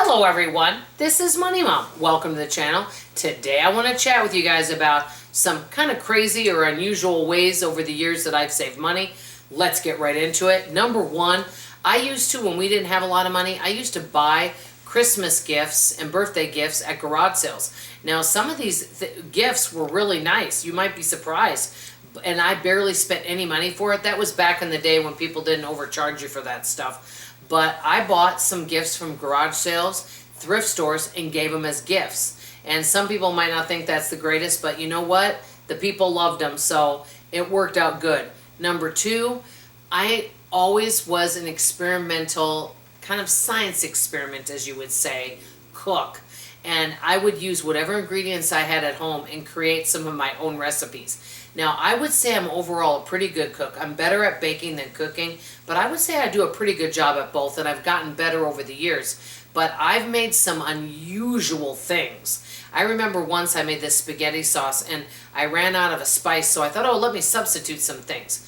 Hello everyone, this is Money Mom. Welcome to the channel. Today I want to chat with you guys about some kind of crazy or unusual ways over the years that I've saved money. Let's get right into it. Number one, I used to, when we didn't have a lot of money, I used to buy Christmas gifts and birthday gifts at garage sales. Now some of these gifts were really nice. You might be surprised. And I barely spent any money for it. That was back in the day when people didn't overcharge you for that stuff. But I bought some gifts from garage sales, thrift stores, and gave them as gifts. And some people might not think that's the greatest, but you know what? The people loved them, so it worked out good. Number two, I always was an experimental, kind of science experiment, as you would say, cook. And I would use whatever ingredients I had at home and create some of my own recipes. Now, I would say I'm overall a pretty good cook. I'm better at baking than cooking, but I would say I do a pretty good job at both, and I've gotten better over the years. But I've made some unusual things. I remember once I made this spaghetti sauce, and I ran out of a spice, so I thought, oh, let me substitute some things.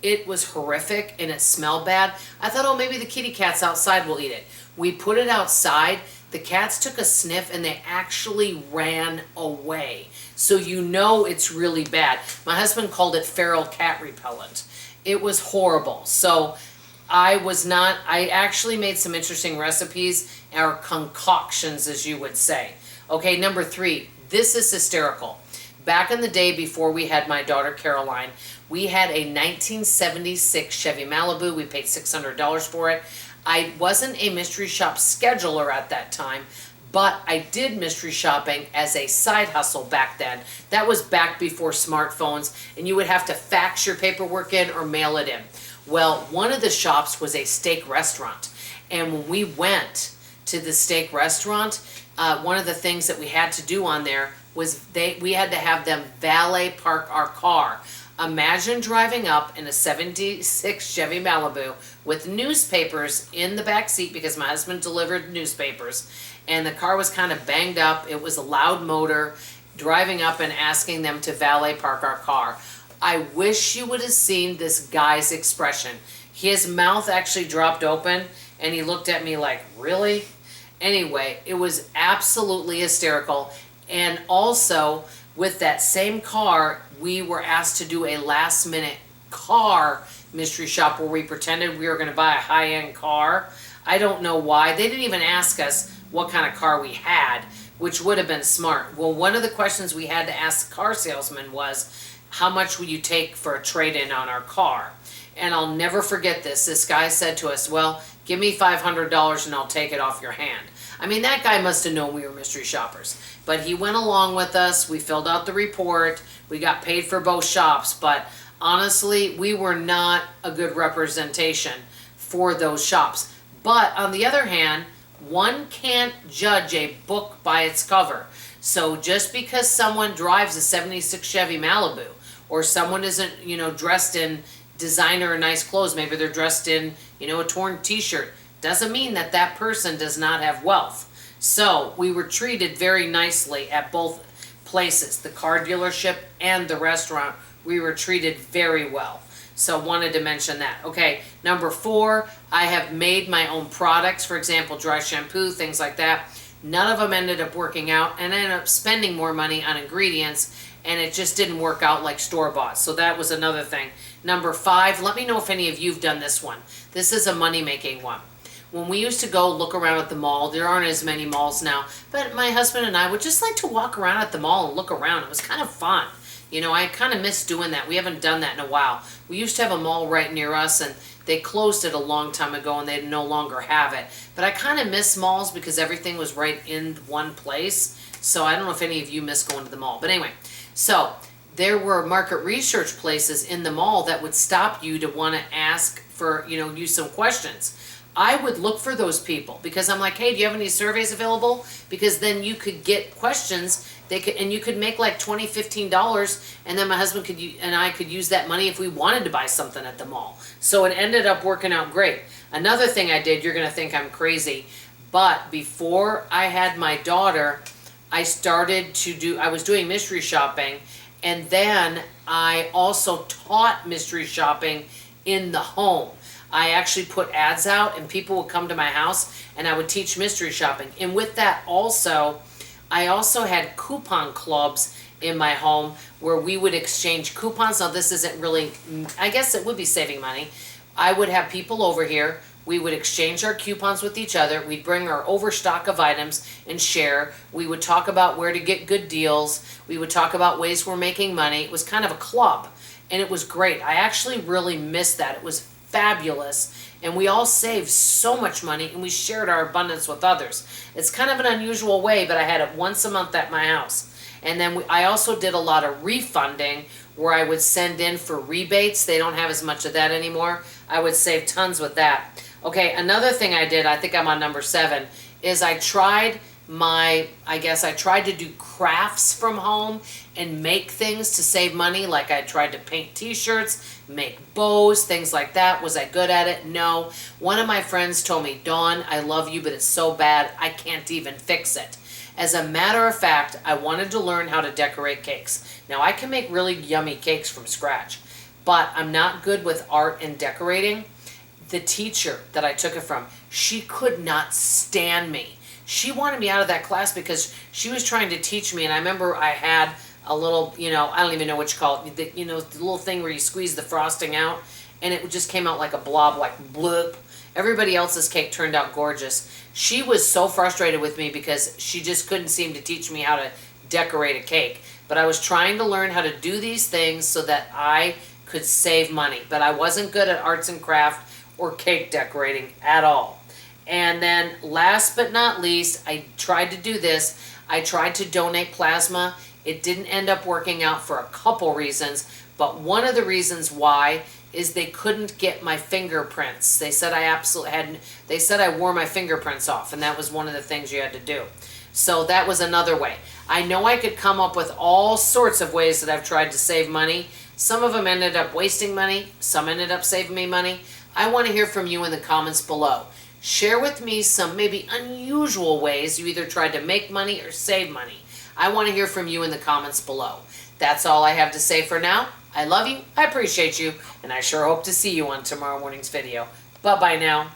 It was horrific, and it smelled bad. I thought, oh, maybe the kitty cats outside will eat it. We put it outside. The cats took a sniff and they actually ran away. So you know it's really bad. My husband called it feral cat repellent. It was horrible. So I actually made some interesting recipes, or concoctions as you would say. Okay, number three, this is hysterical. Back in the day before we had my daughter Caroline, we had a 1976 Chevy Malibu. We paid $600 for it. I wasn't a mystery shop scheduler at that time, but I did mystery shopping as a side hustle back then. That was back before smartphones, and you would have to fax your paperwork in or mail it in. Well, one of the shops was a steak restaurant, and when we went to the steak restaurant, one of the things that we had to do on there was we had to have them valet park our car. Imagine driving up in a 76 Chevy Malibu with newspapers in the back seat, because my husband delivered newspapers, and the car was kind of banged up. It was a loud motor, driving up and asking them to valet park our car. I wish you would have seen this guy's expression. His mouth actually dropped open and he looked at me like, really? Anyway, it was absolutely hysterical. And also, with that same car, we were asked to do a last minute car mystery shop where we pretended we were going to buy a high-end car. I don't know why. They didn't even ask us what kind of car we had, which would have been smart. Well, one of the questions we had to ask the car salesman was, how much will you take for a trade-in on our car? And I'll never forget this. This guy said to us, well, give me $500 and I'll take it off your hand. I mean, that guy must have known we were mystery shoppers. But he went along with us. We filled out the report. We got paid for both shops. But honestly, we were not a good representation for those shops. But on the other hand, one can't judge a book by its cover. So just because someone drives a 76 Chevy Malibu, or someone isn't, dressed in designer or nice clothes, maybe they're dressed in, a torn t-shirt, doesn't mean that that person does not have wealth. So we were treated very nicely at both places, the car dealership and the restaurant. We were treated very well. So wanted to mention that. Okay, number four, I have made my own products. For example, dry shampoo, things like that. None of them ended up working out, and I ended up spending more money on ingredients, and it just didn't work out like store-bought. So that was another thing. Number five, let me know if any of you've done this one. This is a money-making one. When we used to go look around at the mall, there aren't as many malls now, but my husband and I would just like to walk around at the mall and look around. It was kind of fun. I kind of miss doing that. We haven't done that in a while. We used to have a mall right near us, and they closed it a long time ago, and they no longer have it. But I kind of miss malls because everything was right in one place. So I don't know if any of you miss going to the mall. But anyway, so there were market research places in the mall that would stop you to want to ask for, you some questions. I would look for those people because I'm like, hey, do you have any surveys available? Because then you could get questions. And you could make like $20, $15, and then my husband and I could use that money if we wanted to buy something at the mall. So it ended up working out great. Another thing I did, you're going to think I'm crazy, but before I had my daughter, I was doing mystery shopping, and then I also taught mystery shopping in the home. I actually put ads out and people would come to my house and I would teach mystery shopping. And with that also, I also had coupon clubs in my home where we would exchange coupons. Now this isn't really, I guess it would be saving money. I would have people over here. We would exchange our coupons with each other. We'd bring our overstock of items and share. We would talk about where to get good deals. We would talk about ways we're making money. It was kind of a club and it was great. I actually really missed that. It was fabulous. And we all saved so much money and we shared our abundance with others. It's kind of an unusual way, but I had it once a month at my house. And then I also did a lot of refunding where I would send in for rebates. They don't have as much of that anymore. I would save tons with that. Okay, another thing I did, I think I'm on number 7, is I tried to do crafts from home and make things to save money. Like I tried to paint t-shirts, make bows, things like that. Was I good at it? No. One of my friends told me, Dawn, I love you, but it's so bad, I can't even fix it. As a matter of fact, I wanted to learn how to decorate cakes. Now I can make really yummy cakes from scratch, but I'm not good with art and decorating. The teacher that I took it from, she could not stand me. She wanted me out of that class because she was trying to teach me, and I remember I had a little, I don't even know what you call it, the little thing where you squeeze the frosting out, and it just came out like a blob, like bloop. Everybody else's cake turned out gorgeous. She was so frustrated with me because she just couldn't seem to teach me how to decorate a cake. But I was trying to learn how to do these things so that I could save money. But I wasn't good at arts and craft or cake decorating at all. And then last but not least, I tried to do this. I tried to donate plasma. It didn't end up working out for a couple reasons, but one of the reasons why is they couldn't get my fingerprints. They said they said I wore my fingerprints off, and that was one of the things you had to do. So that was another way. I know I could come up with all sorts of ways that I've tried to save money. Some of them ended up wasting money. Some ended up saving me money. I want to hear from you in the comments below. Share with me some maybe unusual ways you either tried to make money or save money. I want to hear from you in the comments below. That's all I have to say for now. I love you, I appreciate you, and I sure hope to see you on tomorrow morning's video. Bye-bye now.